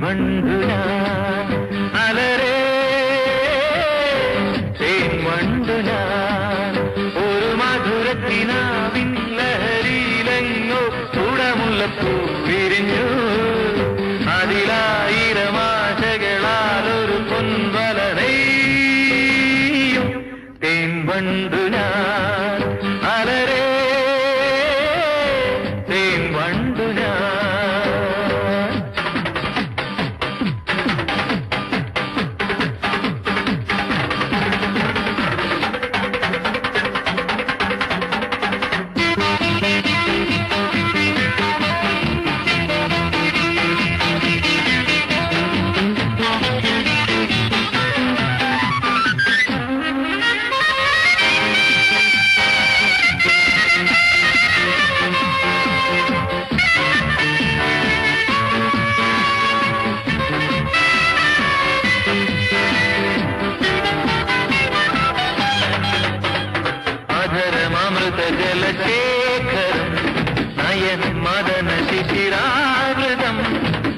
വണ്ടു ഞാൻ അലരേ തേൻ വണ്ടു ഞാൻ ഒരു മധുരത്തിനാവിൻ ലഹരിയിലെങ്ങോ കുടമുല്ലപ്പൂ വിരിഞ്ഞു അതിലായിരം ആശകളാൽ ഒരു പൊൻവല നെയ്യും തേൻ വണ്ടു ഞാൻ അലരേ തേൻ വണ്ടു ഞാൻ ജലശേഖരം നയൻ മദന ശിശിരാകൃതം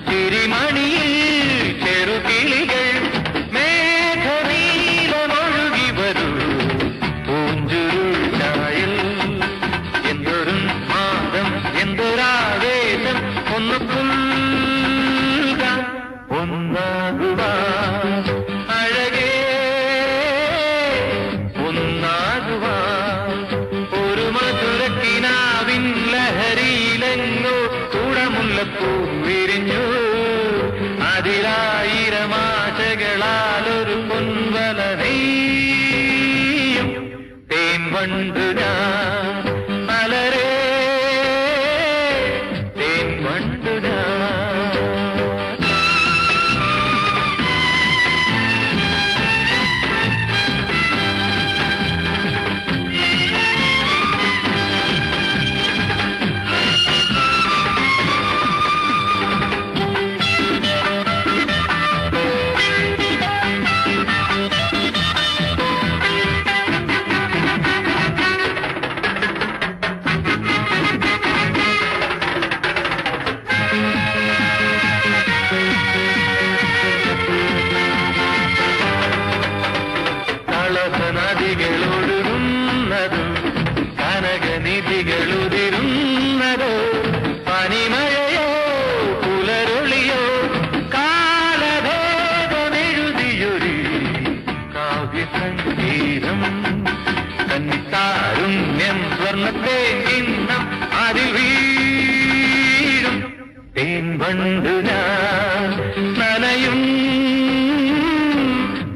ചിരിമണിയിൽ ചെറുകിളികൾ മേഘനീലമൊഴുകി വരൂ പൂഞ്ചുരുളായിൽ എന്തൊരു മാതം എന്തൊരാവേശം ഒന്ന് പുൽക ഒന്നാകുവാൻ അഴകേ ഒന്നാകുവാൻ മധുരക്കിനാവിൻ ലഹരിയിലെങ്ങോ കുടമുല്ലപ്പൂ വിരിഞ്ഞു അതിലായിരം ആശകളാൽ ഒരു പൊൻവല നെയ്യും തേൻ വണ്ടു ഞാൻ അലരേ തേൻ വണ്ടു ഞാൻ നദികളൊഴുകുന്നതും കനകനിധികളുതിരുന്നതോ പനിമഴയോ പുലരൊളിയോ കാലഭേദമെഴുതിയൊരു കാവ്യസംഗീതം തന്നിത്താരുണ്യം സ്വർണ്ണത്തെ ചിഹ്നം അതിൽ വീഴും തേൻ വണ്ടു ഞാൻ നനയും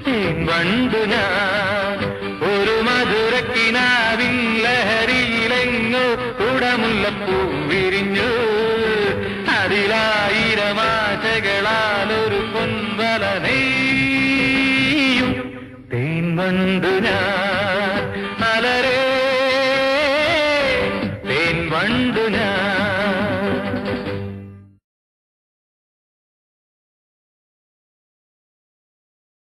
തേൻ വണ്ടു ഞാൻ ഒരു മധുരക്കിനാവിൻ ലഹരിയിലെങ്ങോ കുടമുല്ലപ്പൂ വിരിഞ്ഞു അതിലായിരം ആശകളാൽ ഒരു പൊൻവല നെയ്യും തേൻ വണ്ടു